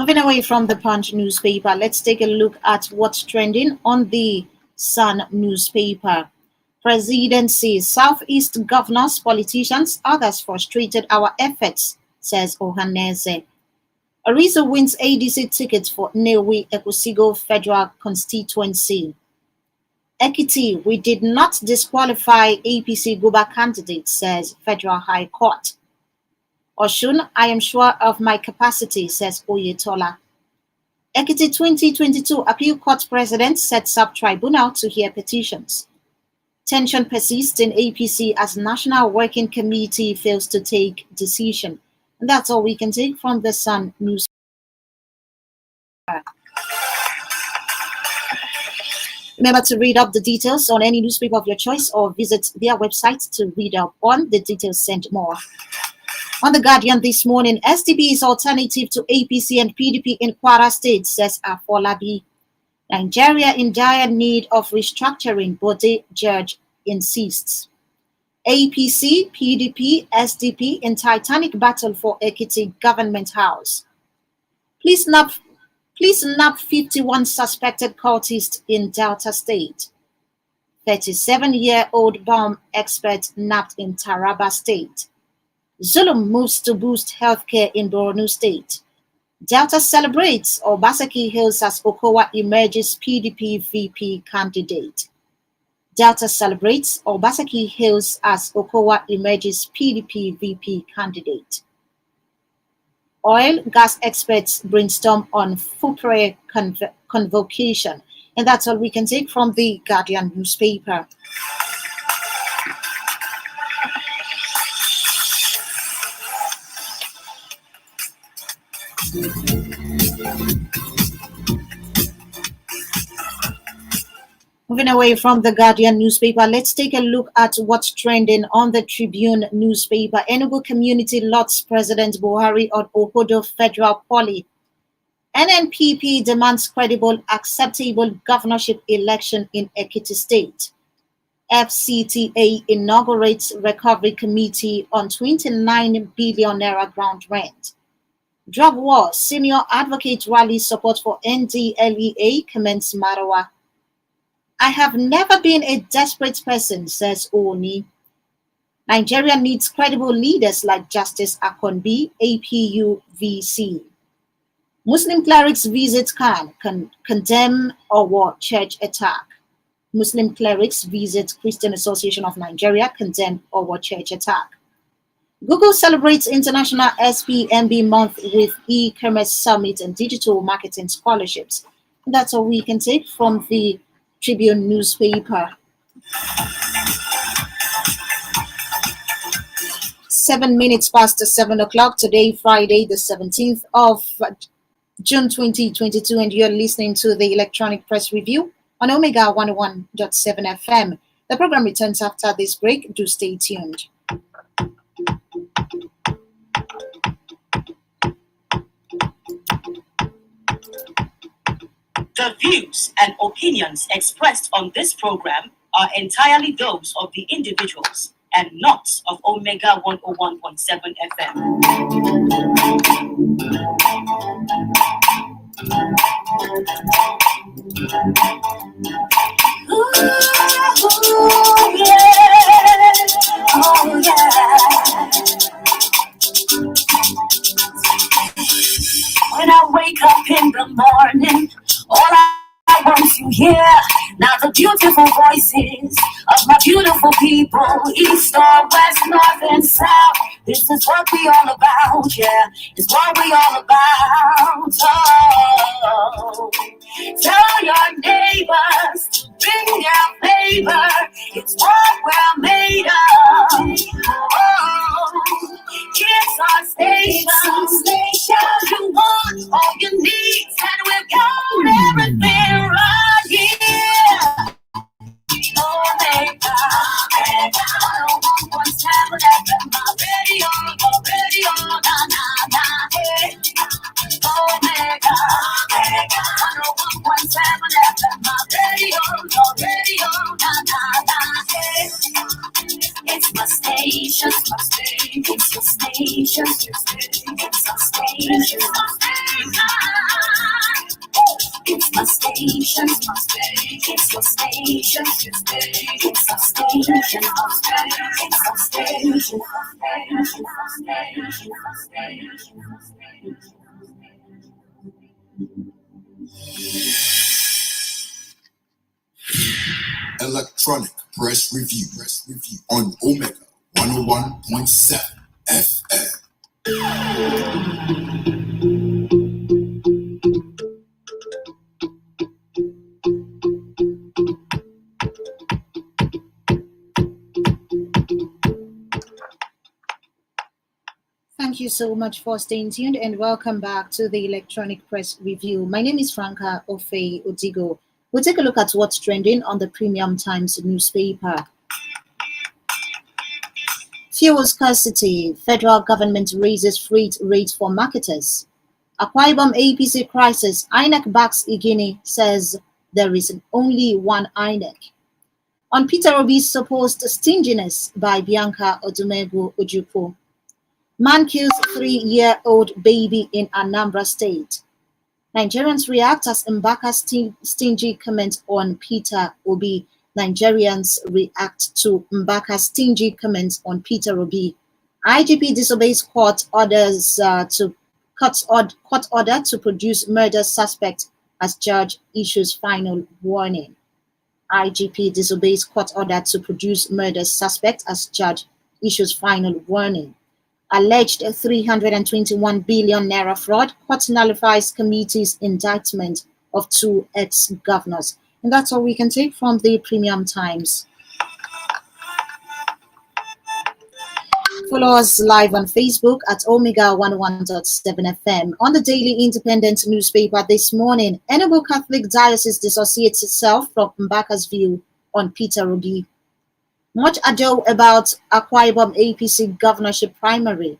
Moving away from the Punch newspaper, let's take a look at what's trending on the Sun newspaper. Presidency, Southeast governors, politicians, others frustrated our efforts, says Ohaneze. Arizo wins ADC ticket for Newi Ekusigo Federal Constituency. Ekiti, we did not disqualify APC Guba candidate, says Federal High Court. Oshun, I am sure of my capacity, says Oyetola. Ekiti 2022 Appeal Court President sets up tribunal to hear petitions. Tension persists in APC as National Working Committee fails to take decision. And that's all we can take from the Sun newspaper. Remember to read up the details on any newspaper of your choice or visit their website to read up on the details and more. On The Guardian this morning, SDP is alternative to APC and PDP in Kwara State, says Afolabi. Nigeria in dire need of restructuring, Bode Judge insists. APC, PDP, SDP in titanic battle for Ekiti Government House. Please nab 51 suspected cultists in Delta State. 37-year-old bomb expert nabbed in Taraba State. Zulum moves to boost healthcare in Borno State. Delta celebrates Obaseki Hills as Okowa emerges PDP VP candidate. Delta celebrates Obaseki Hills as Okowa emerges PDP VP candidate. Oil gas experts brainstorm on FUPRE convocation. And that's all we can take from the Guardian newspaper. Moving away from the Guardian newspaper, let's take a look at what's trending on the Tribune newspaper. Enugu community lots President Buhari on Ohodo Federal Poly. NNPP demands credible, acceptable governorship election in Ekiti State. FCTA inaugurates recovery committee on 29 billion naira ground rent. Drug war, senior advocate rally support for NDLEA commends Marawa. I have never been a desperate person, says Oni. Nigeria needs credible leaders like Justice Akonbi, APU VC. Muslim clerics visit Khan, condemn Owo church attack. Muslim clerics visit Christian Association of Nigeria, condemn Owo church attack. Google celebrates International SPMB Month with e-commerce summit and digital marketing scholarships. And that's all we can take from the Tribune newspaper. 7 minutes past 7 o'clock today, Friday, the 17th of June 2022, and you're listening to the Electronic Press Review on Omega 101.7 FM. The program returns after this break. Do stay tuned. The views and opinions expressed on this program are entirely those of the individuals and not of Omega 101.7 FM. Ooh, yeah. Oh, yeah. When I wake up in the morning, all I want to hear now the beautiful voices of my beautiful people, east or west, north and south. This is what we all about, yeah. It's what we all about. Oh, tell your neighbors, bring your flavor. It's what we're made of. Oh, it's our station. You want all you need, and we've got everything right here. Omega, Omega, 101.7 FM, my radio, na na, hey. Omega, Omega, 101.7 FM, my radio, na na, hey. It's my station, it's your station, it's our station. stations, it's your station, it's our station, it's our station. Electronic Press Review on Omega 101.7 FM. Thank you so much for staying tuned and welcome back to the Electronic Press Review. My name is Franca Ofe Odigo. We'll take a look at what's trending on the Premium Times newspaper. Fuel scarcity. Federal government raises freight rates for marketers. Akwa Ibom APC crisis. INEC backs Igini, says there is only one INEC. On Peter Obi's supposed stinginess by Bianca Odumegu Ojukwu. Man kills 3-year-old baby in Anambra State. Nigerians react as Mbaka's stingy comment on Peter Obi. Nigerians react to Mbaka's stingy comment on Peter Obi. IGP disobeys court order to produce murder suspect as judge issues final warning. IGP disobeys court order to produce murder suspect as judge issues final warning. Alleged 321 billion naira fraud, court nullifies committee's indictment of 2 ex-governors. And that's all we can take from the Premium Times. Follow us live on Facebook at Omega 101.7 FM. On the Daily Independent newspaper this morning, Enugu Catholic Diocese dissociates itself from Mbaka's view on Peter Obi. Much ado about Akwa Ibom APC governorship primary.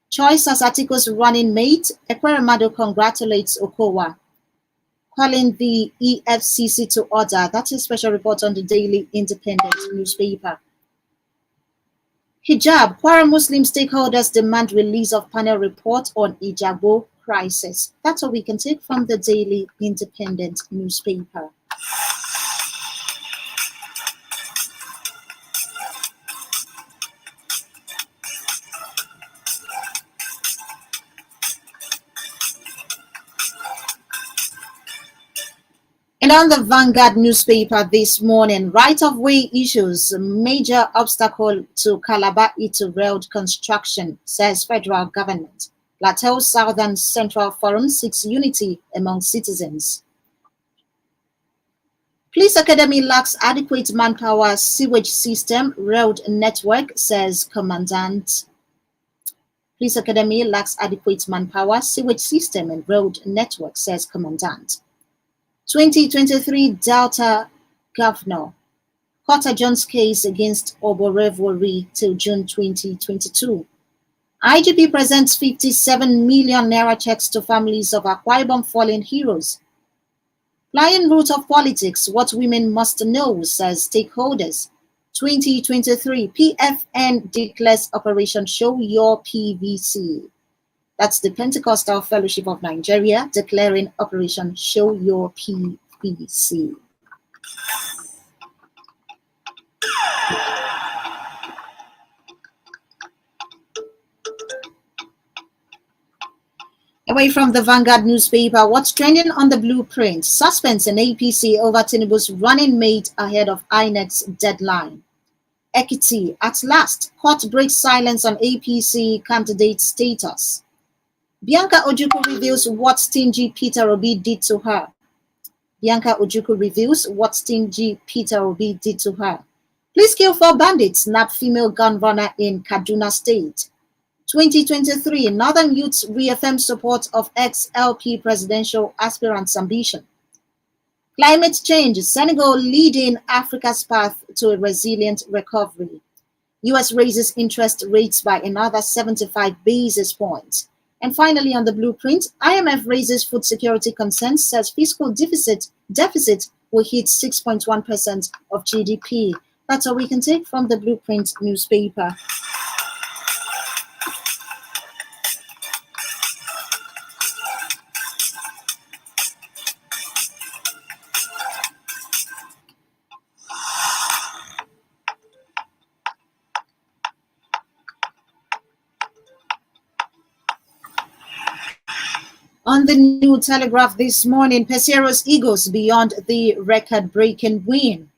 Choice as Atiko's running mate, Ekweremadu congratulates Okowa, calling the EFCC to order. That's a special report on the Daily Independent newspaper. Hijab, Kwara Muslim stakeholders demand release of panel report on Ijabo crisis. That's all we can take from the Daily Independent newspaper. And on the Vanguard newspaper this morning, right-of-way issues, major obstacle to Calabar Itu Road construction, says federal government. Plateau Southern Central Forum seeks unity among citizens. Police Academy lacks adequate manpower, sewage system, road network, says Commandant. Police Academy lacks adequate manpower, sewage system, and road network, says Commandant. 2023 Delta Governor. Carter John's case against Oborevori till June 2022. IGP presents 57 million naira checks to families of Akwa Ibom fallen heroes. Flying route of politics, what women must know, says stakeholders. 2023 PFN declares Operation Show Your PVC. That's the Pentecostal Fellowship of Nigeria declaring Operation Show Your PVC. Away from the Vanguard newspaper, what's trending on the blueprint? Suspense in APC over Tinubu's running mate ahead of INEC's deadline. Ekiti, at last, court breaks silence on APC candidate status. Bianca Ojukwu reveals what stingy Peter Obi did to her. Bianca Ojukwu reveals what stingy Peter Obi did to her. Police kill 4 bandits, nab female gun runner in Kaduna State. 2023, Northern youths reaffirm support of ex-LP presidential aspirant's ambition. Climate change, Senegal leading Africa's path to a resilient recovery. US raises interest rates by another 75 basis points. And finally, on the blueprint, IMF raises food security concerns, says fiscal deficit will hit 6.1% of GDP. That's all we can take from the blueprint newspaper. On the New Telegraph this morning, Pesero's Eagles beyond the record-breaking win.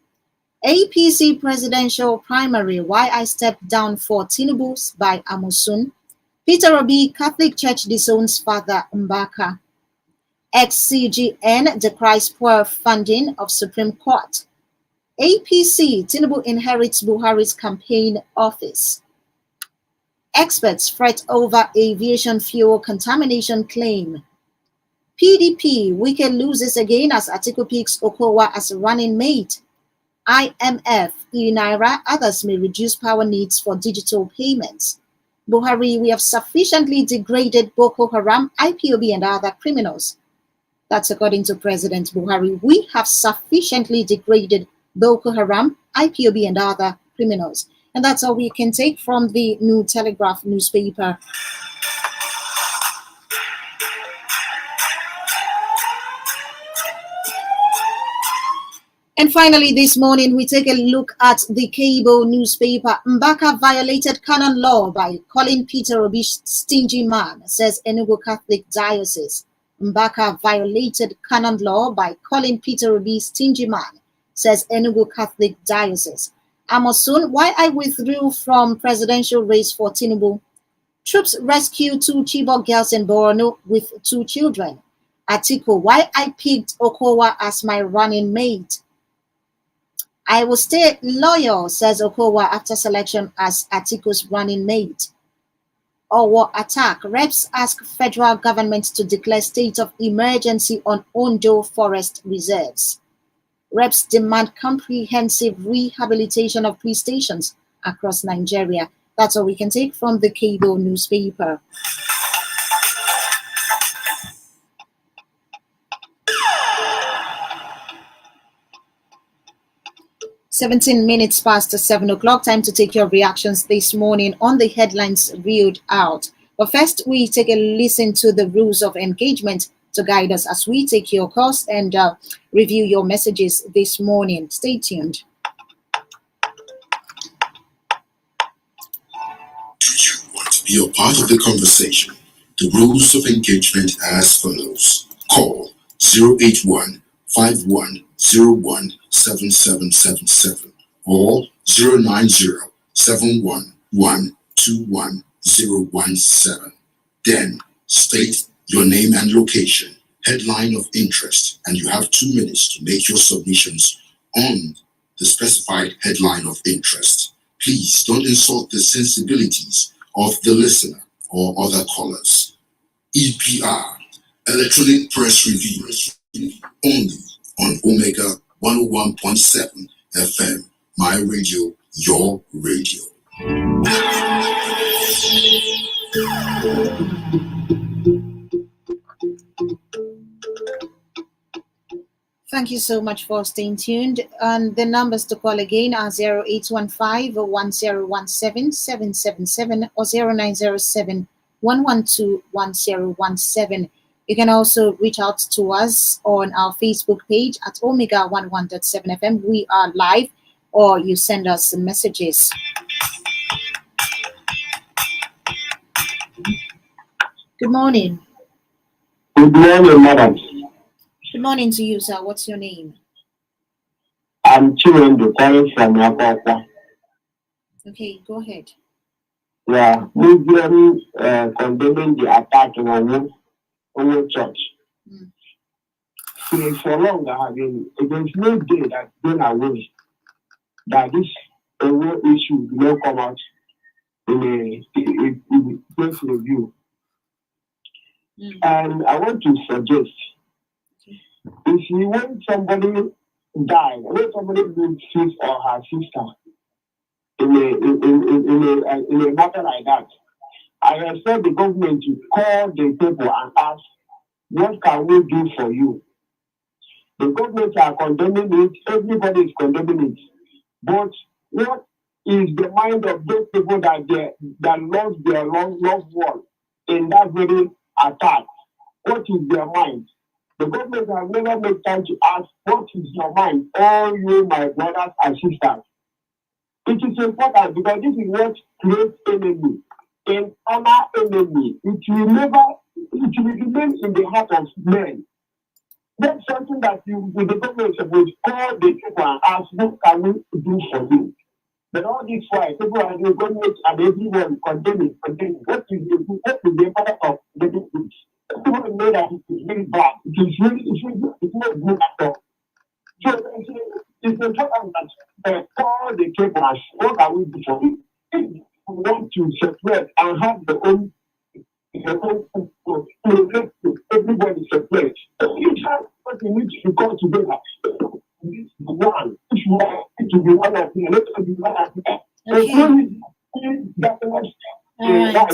APC presidential primary, why I stepped down for Tinubu by Amosun. Peter Obi, Catholic Church disowns Father Mbaka. XCGN decries poor funding of Supreme Court. APC, Tinubu inherits Buhari's campaign office. Experts fret over aviation fuel contamination claim. PDP, Wike loses again as Atiku picks Okowa as running mate. IMF, Naira, others may reduce power needs for digital payments. Buhari, we have sufficiently degraded Boko Haram, IPOB, and other criminals. That's according to President Buhari. We have sufficiently degraded Boko Haram, IPOB, and other criminals. And that's all we can take from the New Telegraph newspaper. And finally, this morning, we take a look at the cable newspaper. Mbaka violated canon law by calling Peter Obi stingy man, says Enugu Catholic Diocese. Mbaka violated canon law by calling Peter Obi stingy man, says Enugu Catholic Diocese. Amosun, why I withdrew from presidential race for Tinubu. Troops rescue 2 Chibok girls in Borno with 2 children. Atiku, why I picked Okowa as my running mate. I will stay loyal, says Okowa after selection as Atiku's running mate. Owo attack. Reps ask federal government to declare state of emergency on Ondo forest reserves. Reps demand comprehensive rehabilitation of police stations across Nigeria. That's all we can take from the cable newspaper. "17 minutes past 7 o'clock. Time to take your reactions this morning on the headlines read out. But first, we take a listen to the rules of engagement to guide us as we take your calls and review your messages this morning. Stay tuned. Do you want to be a part of the conversation? The rules of engagement as follows. Call 081-5101-7777 or 090-711-21017. Then state your name and location, headline of interest, and you have 2 minutes to make your submissions on the specified headline of interest. Please don't insult the sensibilities of the listener or other callers. EPR, Electronic Press Review, only on Omega 101.7 FM. My radio, your radio. Thank you so much for staying tuned. And the numbers to call again are 0815-1017-777 or 0907-112-1017. You can also reach out to us on our Facebook page at Omega 101.7 FM. We are live, or you send us messages. Good morning. Good morning, madam. Good morning to you, sir. What's your name? I'm Chiwendo calling from Yakokwa. Okay, go ahead. Yeah, we've been condemning the attack in our church. For long, there's no day that's been away that this issue will not come out in a press review. And I want to suggest, if you want somebody die, when somebody lose his or her sister in a matter like that, I expect the government to call the people and ask, what can we do for you? The government are condemning it, everybody is condemning it. But what is the mind of those people that lost their loved one in that very attack? What is their mind? The government has never made time to ask, what is your mind, all you, my brothers and sisters? It is important because this is what creates enemy. In honor enemy, it will never it will remain in the heart of men. That's something that the government would call the people and ask, what can we do for you? But all this while, people are the government and everyone condemning. What is the impact of getting things? People know that it is very bad. It's not good at all. So it's important that all the people ask, what can we do for you? If you want to separate and have the own everybody separate. Each have what you need to go together. This one, if you want it to be one of them, let it be one of them. All right.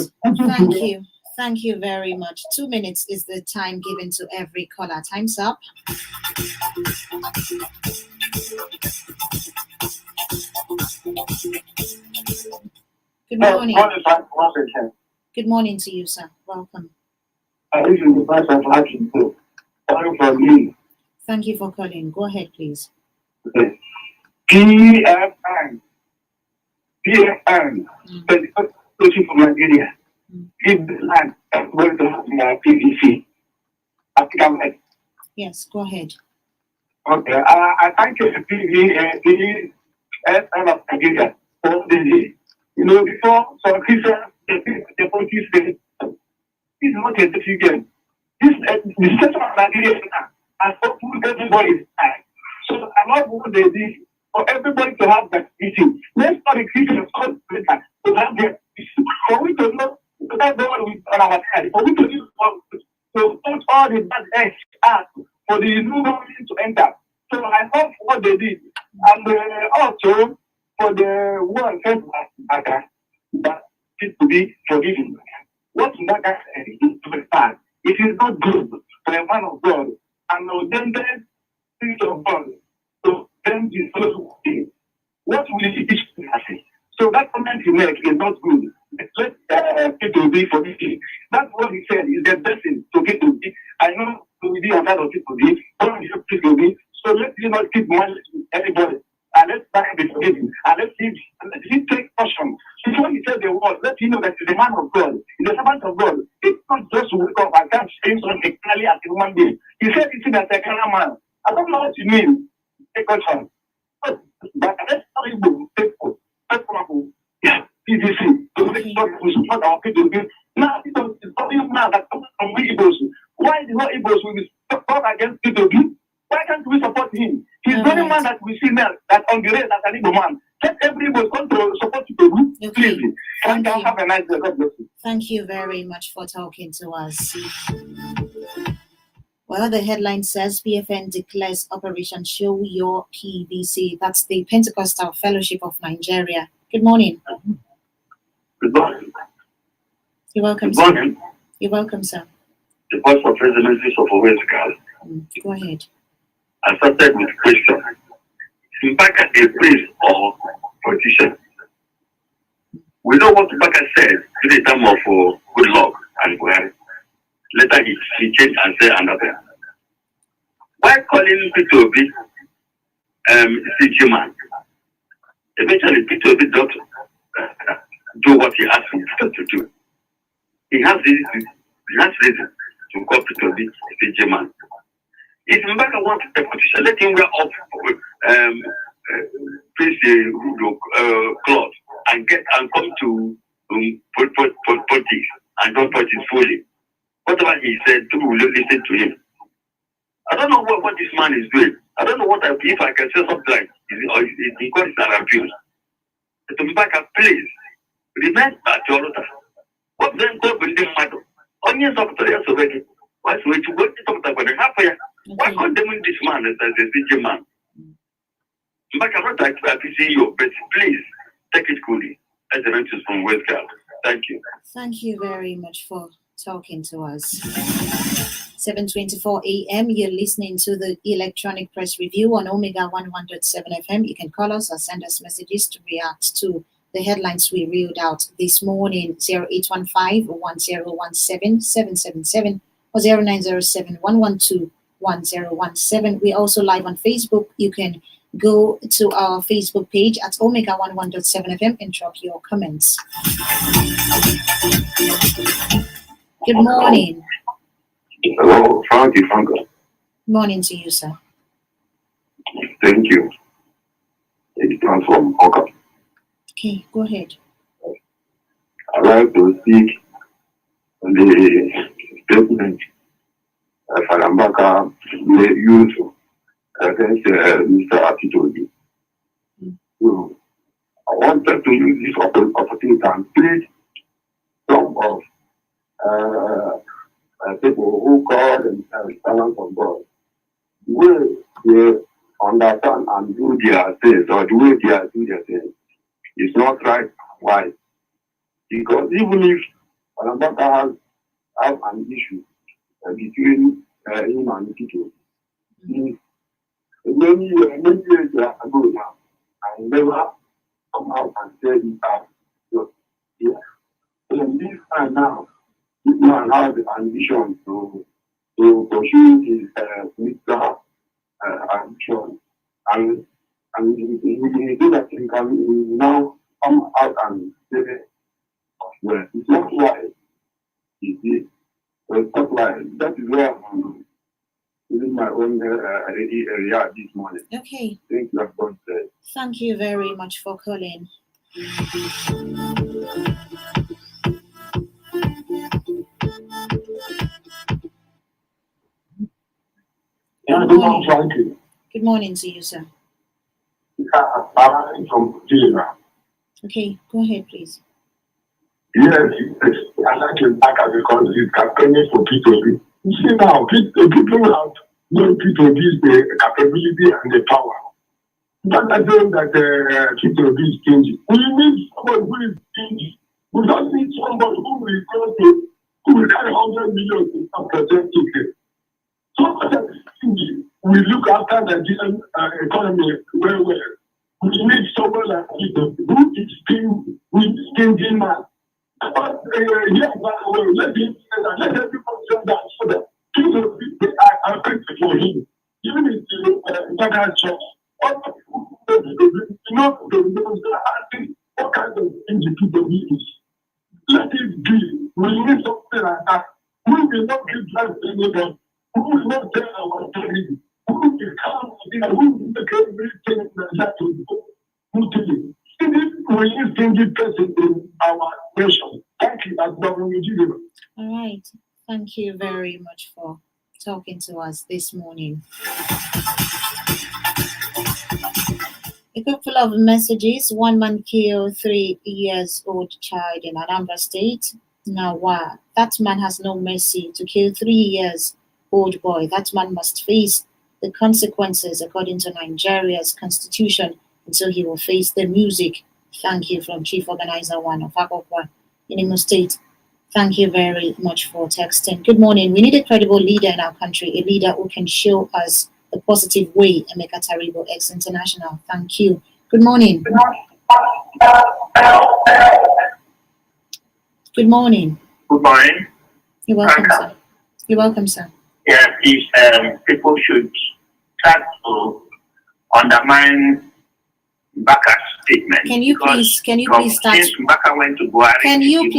Thank you very much. 2 minutes is the time given to every caller. Time's up. Good morning. Good morning to you, sir. Welcome. This is the first of action too. Calling from me. Thank you for calling. Go ahead, please. Okay. PFN, Station from Nigeria. Give the land that's going to have my PVC. I think I'm right. Yes, go ahead. Okay. I thank you, PFN of Nigeria for the, before some Christians, the politics say, this is not a decision. The situation of Nigeria has put everybody's time. So I love what they did for everybody to have that meeting. Let's not the Christians come later to have their issue. For we to know that God is on our side. For we to use to put all the bad eggs out for the new government to enter. So I hope what they did. And also for the one first that it to be forgiven. What Mbaka said is very bad. It is not good for a man of God and ordained spirit of God to them be so good. What will he teach us? So that comment he made is not good. Let people be forgiven. That's what he said is the blessing to get to be. I know to be a lot of people be, people be. So let's not keep money with anybody. And let's try to be forgiven. And let him take caution. Before he said the word, let him know that he's a man of God. He's a servant of God. It's not just to wake up and can't say something clearly as a human being. He said it's as a carnal man. I don't know what you mean. Take caution. But let's not even take yeah, PVC. To make sure we support our people. Now, it's something now that comes from we Igbos. Why the whole Igbos will be talk against P2B? Why can't we support him? He's the only man that we see now that on the race as an Igbo man. Let everybody come to support P2B. Please. Thank you. Have a nice day. God bless you. Thank you very much for talking to us. Well, the headline says PFN declares Operation Show Your PVC. That's the Pentecostal Fellowship of Nigeria. Good morning. Good morning. You're welcome, Good morning. sir. You're welcome, sir. The voice of presidency of Owescal. Go ahead. I started with question. Mbaka a priest or politician? We know what Mbaka said to the time of good luck and well. Later he changed and said another. Why calling P2B CG man? Eventually P2B don't do what he asked him to do. He has reason to call P2B CG man. If Mbaka wants a politician, let him wear off cloth and come to politics and don't politics fully. Whatever he said, people will listen to him. I don't know what this man is doing. I don't know if I can say something like he calls it an abuse. To Mbaka, please remain at your altar. What then go with them matter? Onions of the rest of it. Why so you go to something about the half year? Why condemning this man as a CG man? Mbaka, not like to see you, but please take it coolly. As the renters from Westgard. Thank you. Thank you very much for talking to us. 7:24 a.m. You're listening to the Electronic Press Review on Omega 100.7 FM. You can call us or send us messages to react to the headlines we read out this morning. 0815-1017-777 or 0907-112-1017. We're also live on Facebook. You can go to our Facebook page at Omega 101.7 FM and drop your comments. Good morning. Hello, Frankie Franco. Morning to you, sir. Thank you. It's Frank from Oka. Okay, go ahead. I'd like to speak on the statement Farambaka used against Mr. Akitoji. So I wanted to use this opportunity and plead some of people who call themselves servants of God. The way they understand and do their things, or the way they do their things, is not right. Why? Because even if Farambaka has an issue between him and people, many years ago now, I never come out and say it out. So, yeah. In this time now, this man has the ambition to pursue his political ambition, and he think that he can now come out and say, well, it's not right. It's not right. That is where I'm using my own area this morning. Okay. Thank you, God said. Thank you very much for calling. Yeah, good morning, Frankie. Good morning to you, sir. I'm from Geneva. Okay, go ahead, please. Yes, I like to back because it's campaigning for P2B. You see now, people have no P2B the capability and the power. Not that saying that P2B is stingy. We need somebody who is stingy. We don't need somebody who will carry 100 million to present it. So that stingy. We look after the Nigerian economy very well. We need someone like P2B who is stingy. We need stingy man. But let everybody say that so that people are thankful for him. Even if you that church, all the people what kind of things the people is. Let it be. We need something like that. We will not give life to anybody. We will not tell our story. We will come here. We will make everything that we do. We need stingy person in our nation. Thank you. All right. Thank you very much for talking to us this morning. A couple of messages. One man killed 3 years old child in Anambra State. Now, wow, that man has no mercy to kill 3 years old boy. That man must face the consequences according to Nigeria's constitution, and so he will face the music. Thank you from Chief Organizer 1 of Akokwa in Imo State. Thank you very much for texting. Good morning. We need a credible leader in our country, a leader who can show us the positive way. Emeka Taribo, ex-international. Thank you. Good morning. Good morning. Good morning. You're welcome, sir. You're welcome, sir. Yeah, please, people should start to undermine Mbaka's statement. Can you please start? Since Mbaka went to Buhari, Can you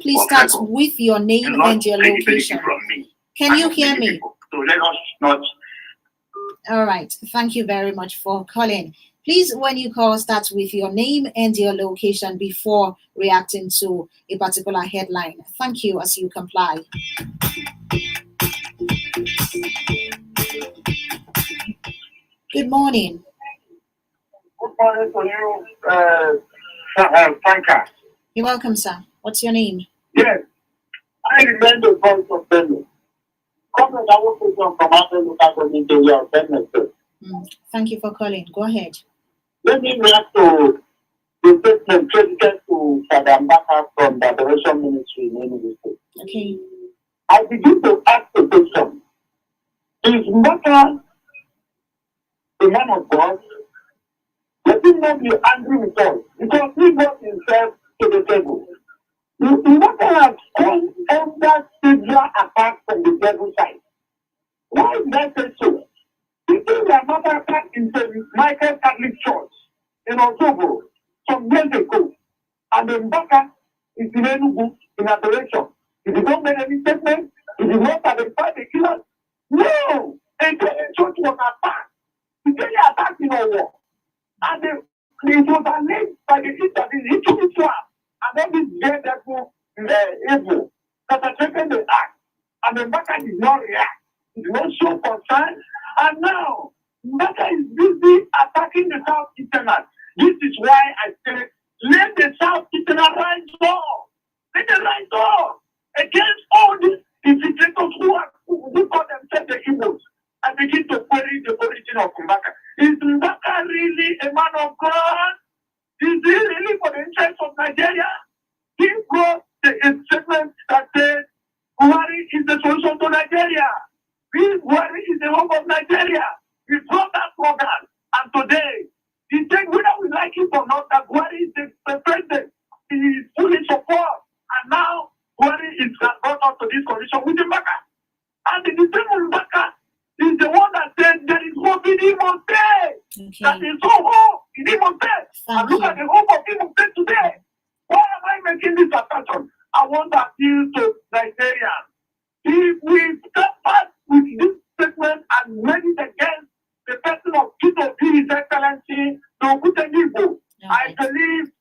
please start with your name and your location? From me. Can you hear me? People. So let us not. All right. Thank you very much for calling. Please, when you call, start with your name and your location before reacting to a particular headline. Thank you as you comply. Good morning. Good morning to you, Franca. You're welcome, sir. What's your name? Yes, I remember the voice of Benno. Come and I will put on Commander local government area of Benno. Thank you for calling. Go ahead. Let me react to the statement credited to Father Mbaka from the Adoration Ministry in Enugu State. Okay. I begin to ask the question: is Mbaka a man of God? Let him not be angry with us because he brought himself to the table. Mbaka has come under severe attack from the devil side. Why did I say so? Because their mother attacked in St. Michael Catholic Church in October some years ago, and then Mbaka is in Enugu in adoration. If you don't make any statement, He did not identify the killers. No! A church was attacked. The daily attack in a war. And it was alleged by the Israelis. He took it to us. And then this very devil, evil, perpetrated the act. And the Mbaka did not react. He did not show concern. And now, Mbaka is busy attacking the South Easterners. This is why I say, let the South Easterners rise up. Let them rise up against all these infiltrators who call themselves the Igbos and begin to query the origin of Mbaka. Is Mbaka really a man of God? Is he really for the interest of Nigeria? He brought the statement that said Buhari is the solution to Nigeria. Buhari is the hope of Nigeria. He brought that slogan. And today, he said whether we like it or not, that Buhari is the president. He is fully support. And now Buhari is brought up to this condition with Mbaka. And the same Mbaka is the one that said there is hope in Imo State. That is so hope in Imo State. And look at the hope of Imo State today. Why am I making this assertion? I want to appeal to Nigerians. If we step back with this statement and made it against the person of Tito His Excellency, Igbo, I believe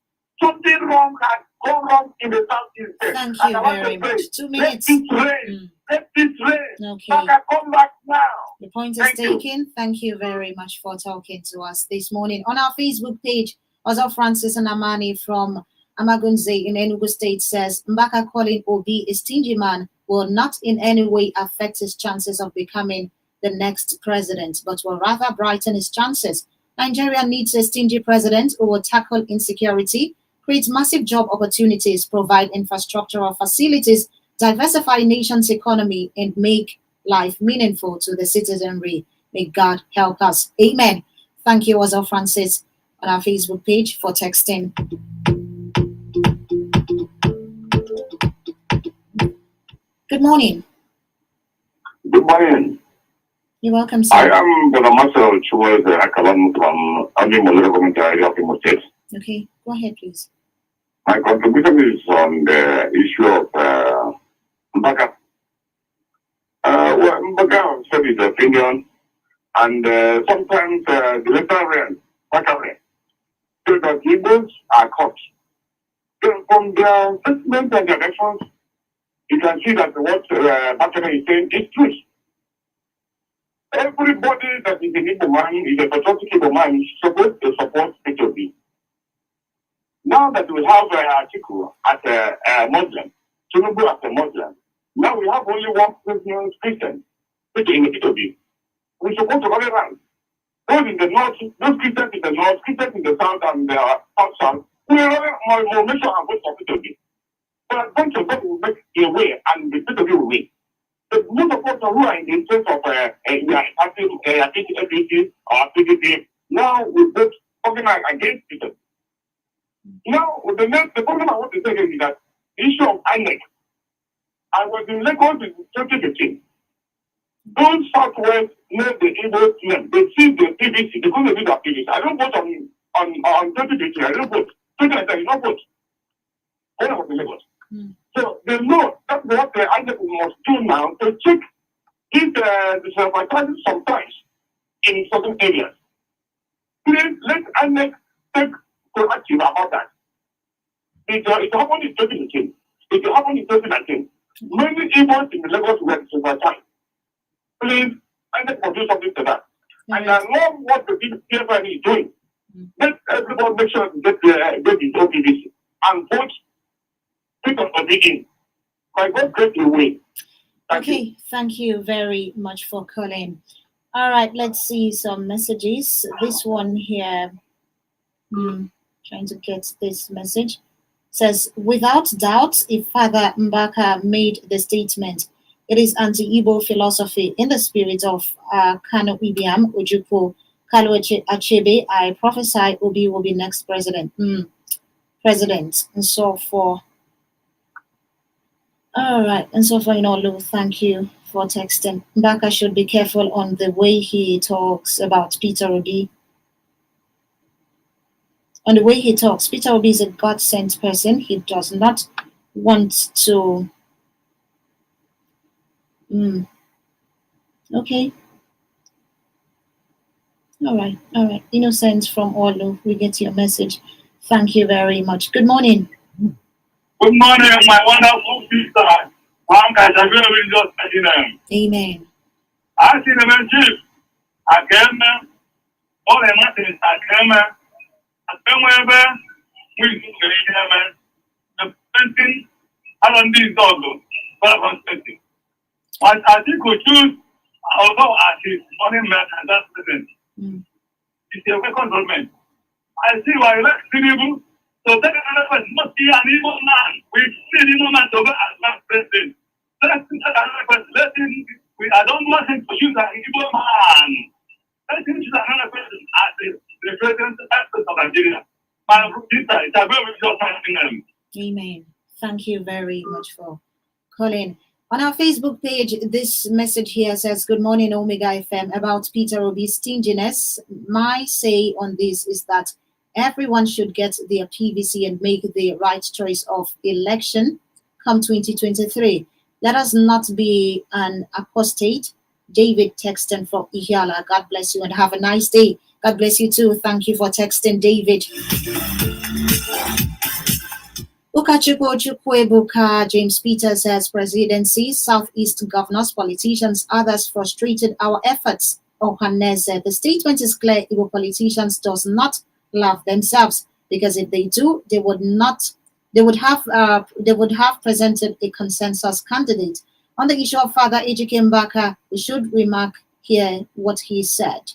something wrong has gone wrong in the Southeast. Thank you very much. 2 minutes. Let it rain. Let it rain. Okay. Come back now. The point is taken. Thank you very much for talking to us this morning. On our Facebook page, also Francis Anamani from Amagunze in Enugu State says, Mbaka calling Obi a stingy man will not in any way affect his chances of becoming the next president, but will rather brighten his chances. Nigeria needs a stingy president who will tackle insecurity, create massive job opportunities, provide infrastructural facilities, diversify nation's economy, and make life meaningful to the citizenry. May God help us. Amen. Thank you, also Francis, on our Facebook page for texting. Good morning. Good morning. You're welcome, sir. I am Brother Marcel Chuwez Akalan from Abi Molero Government area of Imo State. Okay, go ahead, please. My contribution is on the issue of Mbaka. Well, Mbaka said his opinion, and sometimes the letter ran, Mbaka ran, so that Igbos are caught. So from their statements and their actions, you can see that what Mbaka is saying is true. Everybody that is an Igbo man, is a patriotic Igbo man, is supposed to support HOB. Now that we have Atiku as a Muslim, Tinubu as a Muslim, now we have only one Christian, which is in the HOB. We're supposed to run around. Those in the north, those Christians in the north, Christians in the south and the south, we're running more mission and vote for HOB. But a bunch of people will make a way and the HOB will win. The most of us who are in the interest of APC or PDP, now we vote organize against it. Now, the problem I want to say is that the issue of INEC. I was in Lagos in 2015. Those Southwest know the Igbo name. They see the PVC because they do the PVC. I don't vote on 2015. I don't vote. 2019, you don't vote. When I was in Lagos. So they know that's what the INEC must do now to check if the sabotage sometimes in certain areas. Please let INEC take proactive about that. It happened in 2018. It happened in 2019. Many Igbos in the Lagos were sabotaged. Please, INEC must do something to that. And I love what the PFN is doing. Let everyone make sure to get the OPVC and vote. My God, great way. Thank you very much for calling. All right, let's see some messages. This one here, trying to get this message, says, without doubt, if Father Mbaka made the statement, it is anti-Igbo philosophy in the spirit of Kano Ibiam Ojukwu Kalu Achebe. I prophesy Obi will be next president. And so for all right, and so far, Lou, thank you for texting. Mbaka should be careful on the way he talks about Peter Obi. On the way he talks, Peter Obi is a God-sent person. He does not want to Mm. Okay. All right. Innocence from Olu, we get your message. Thank you very much. Good morning. Good morning, my wonderful sister. One guy, I will just say them. Amen. I see the man chief. Again, all the matters again. Again, we do the painting. I don't need dog. But I'm painting. But I think we choose, although as his money man and that president, it's a second government. I see why you like Tinubu. So take another person, must be an evil man. We see the evil man to go as last president. Let's take another person. Let him, I don't want him to use an evil man. Let him choose another person as the president of Nigeria. My sister, it's a very short time. Amen. Thank you very much for calling. On our Facebook page, this message here says, Good morning, Omega FM, about Peter Obi's stinginess. My say on this is that everyone should get their PVC and make the right choice of election come 2023. Let us not be an apostate. David texting from Ihiala. God bless you and have a nice day. God bless you too. Thank you for texting, David. Ukachukwu Chukwuebuka, James Peter says, presidency, Southeast governors, politicians, others frustrated our efforts. Ohanese, the statement is clear. Igbo politicians does not love themselves, because if they do, they would have presented a consensus candidate. On the issue of Father Ejike Mbaka, we should remark here what he said.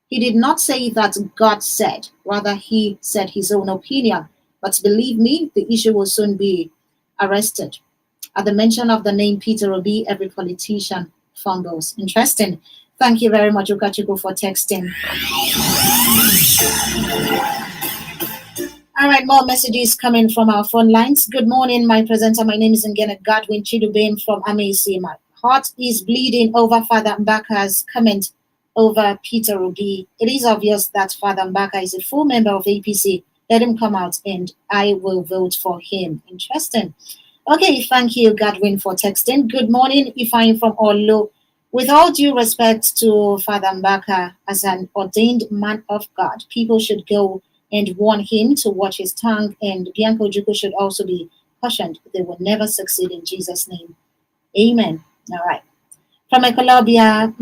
He did not say that God said, rather he said his own opinion. But believe me, the issue will soon be arrested. At the mention of the name Peter Obi, every politician fumbles. Interesting. Thank you very much, Ukachukwu, for texting. All right, more messages coming from our phone lines. Good morning, my presenter. My name is Ngene Godwin Chidubin from Amaisi. My heart is bleeding over Father Mbaka's comment over Peter Obi. It is obvious that Father Mbaka is a full member of APC. Let him come out and I will vote for him. Interesting. Okay, thank you, Godwin, for texting. Good morning, Ifeanyi from Olo. With all due respect to Father Mbaka, as an ordained man of God, people should go and warn him to watch his tongue, and Bianca Ojukwu should also be cautioned. They will never succeed in Jesus' name. Amen. All right. From Ecolobia,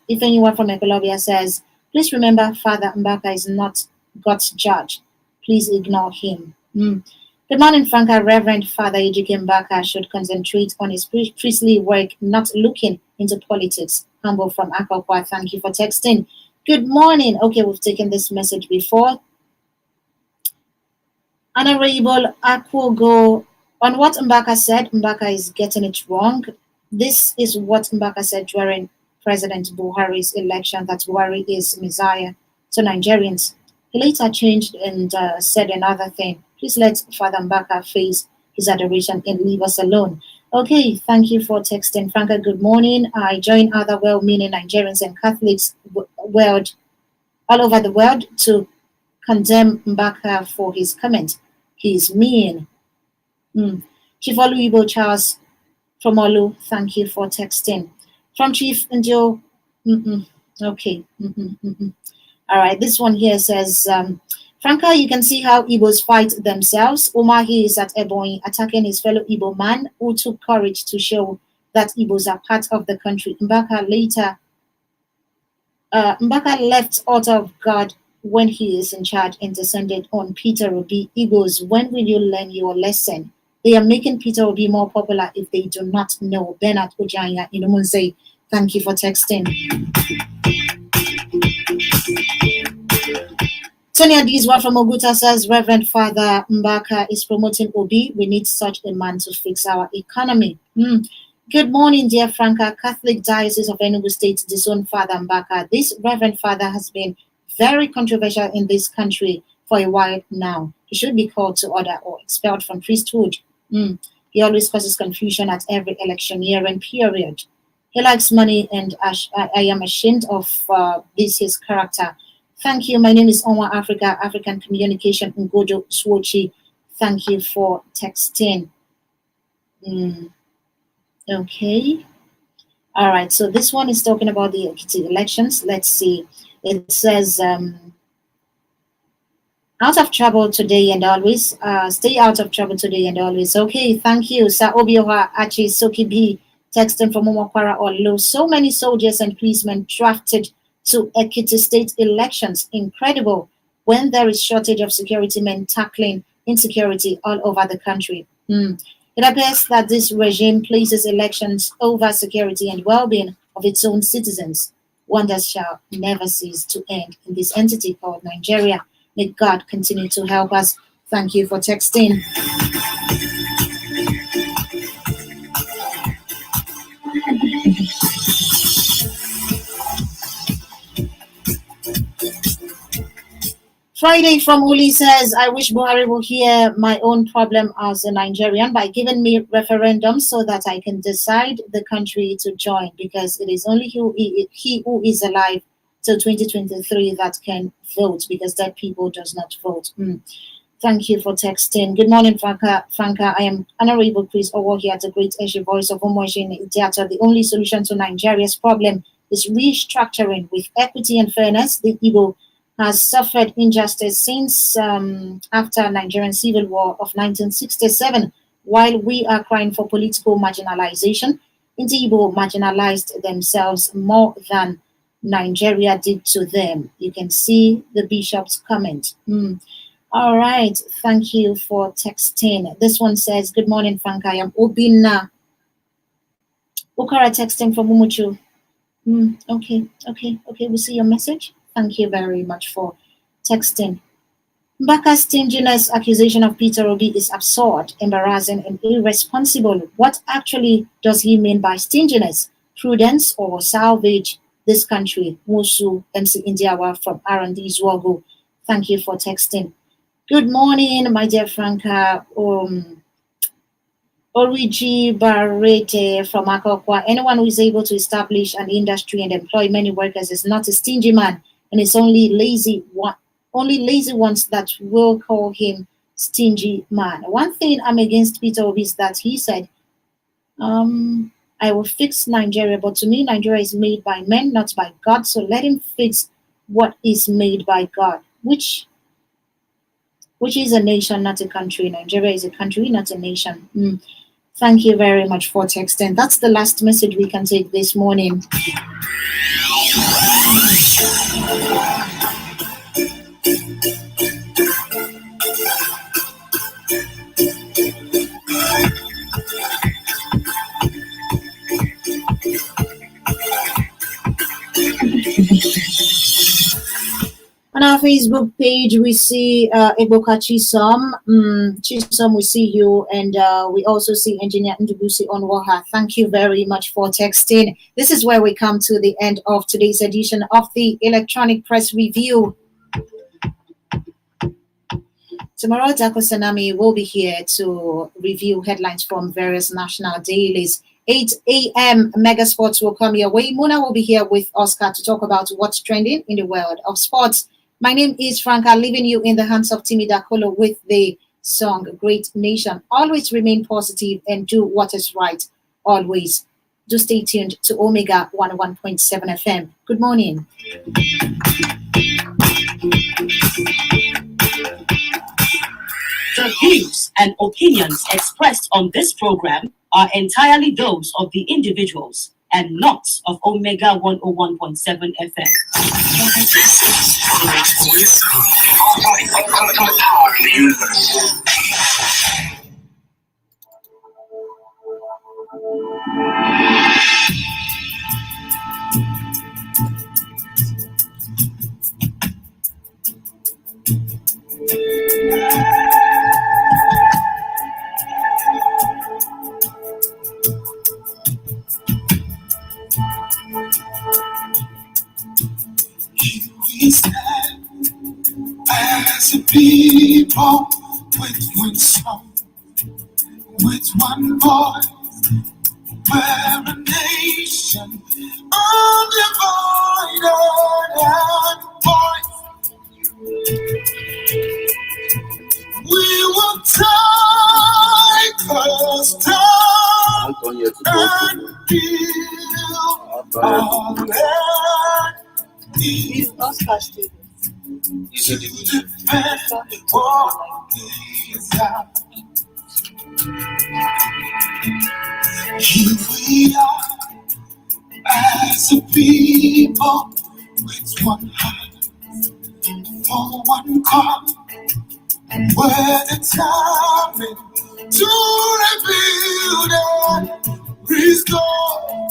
if anyone from Ecolobia says, please remember Father Mbaka is not God's judge. Please ignore him. Good morning, Franca. Reverend Father Ejike Mbaka should concentrate on his priestly work, not looking into politics. Humble from Akokwa. Thank you for texting. Good morning. Okay, we've taken this message before. Honorable Akwogo, on what Mbaka said, Mbaka is getting it wrong. This is what Mbaka said during President Buhari's election, that Buhari is Messiah to Nigerians. He later changed and said another thing. Please let Father Mbaka face his adoration and leave us alone. Okay, thank you for texting. Franca, good morning. I join other well-meaning Nigerians and Catholics all over the world to condemn Mbaka for his comment. He is mean. Chief Oluibo Charles from Olu, thank you for texting. From Chief Njo, okay. All right, this one here says, Franca, you can see how Igbos fight themselves. Umahi is at Ebonyi attacking his fellow Igbo man who took courage to show that Igbos are part of the country. Mbaka left altar of God when he is in charge and descended on Peter Obi. Igbos, when will you learn your lesson? They are making Peter Obi more popular if they do not know. Bernard Ojanya in Umunze, thank you for texting. Sonia Dizwa from Oguta says, Reverend Father Mbaka is promoting Obi. We need such a man to fix our economy. Good morning, dear Franca. Catholic Diocese of Enugu State disowned Father Mbaka. This Reverend Father has been very controversial in this country for a while now. He should be called to order or expelled from priesthood. He always causes confusion at every election year and period. He likes money, and I am ashamed of this his character. Thank you. My name is Onwa Africa, African Communication Ngojo Swochi. Thank you for texting. Okay. All right. So this one is talking about the Ekiti elections. Let's see. It says, out of trouble today and always. Stay out of trouble today and always. Okay. Thank you. Sir Obioha Achi Sokibi texting from Momokwara Olu. So many soldiers and policemen drafted to Ekiti state elections. Incredible when there is shortage of security men tackling insecurity all over the country. It appears that this regime places elections over security and well-being of its own citizens. Wonders shall never cease to end in this entity called Nigeria. May God continue to help us. Thank you for texting. Friday from Uli says, I wish Buhari will hear my own problem as a Nigerian by giving me referendum so that I can decide the country to join, because it is only he who is alive till 2023 that can vote, because dead people does not vote. Thank you for texting. Good morning, Franca. I am Honorable Chris Owohi at the Great Asia Voice of Omojin Idiata. The only solution to Nigeria's problem is restructuring with equity and fairness. The Igbo has suffered injustice since after Nigerian Civil War of 1967. While we are crying for political marginalization, Igbo marginalized themselves more than Nigeria did to them. You can see the bishop's comment. All right, thank you for texting. This one says, good morning, Frank. I am Obina Okara texting from Umuchu. Okay, we see your message. Thank you very much for texting. Mbaka's stinginess accusation of Peter Obi is absurd, embarrassing, and irresponsible. What actually does he mean by stinginess? Prudence or salvage this country? Musu MC Indiawa from R&D Zwogo. Thank you for texting. Good morning, my dear Franca. Origi Barrete from Akokwa. Anyone who is able to establish an industry and employ many workers is not a stingy man, and it's only lazy ones that will call him stingy man. One thing I'm against Peter Obi is that he said, I will fix Nigeria, but to me, Nigeria is made by men, not by God. So let him fix what is made by God, which is a nation, not a country. Nigeria is a country, not a nation. Thank you very much for texting. That's the last message we can take this morning. On our Facebook page, we see Eboka Chisom. Chisom, we see you, and we also see Engineer Ndubusi Onwoha. Thank you very much for texting. This is where we come to the end of today's edition of the Electronic Press Review. Tomorrow, Dako Sanami will be here to review headlines from various national dailies. 8 a.m. Mega Sports will come your way. Muna will be here with Oscar to talk about what's trending in the world of sports. My name is Franca, leaving you in the hands of Timi Dakolo with the song Great Nation. Always remain positive and do what is right. Always. Do stay tuned to Omega 101.7 FM. Good morning. The views and opinions expressed on this program are entirely those of the individuals and not of Omega 101.7 FM. We stand as a people with one song, with one voice, we're a nation undivided and voice. We will take the stand all earth needs to depend on His God. Here we are as a people with one heart for one cause. We're determined to rebuild and restore.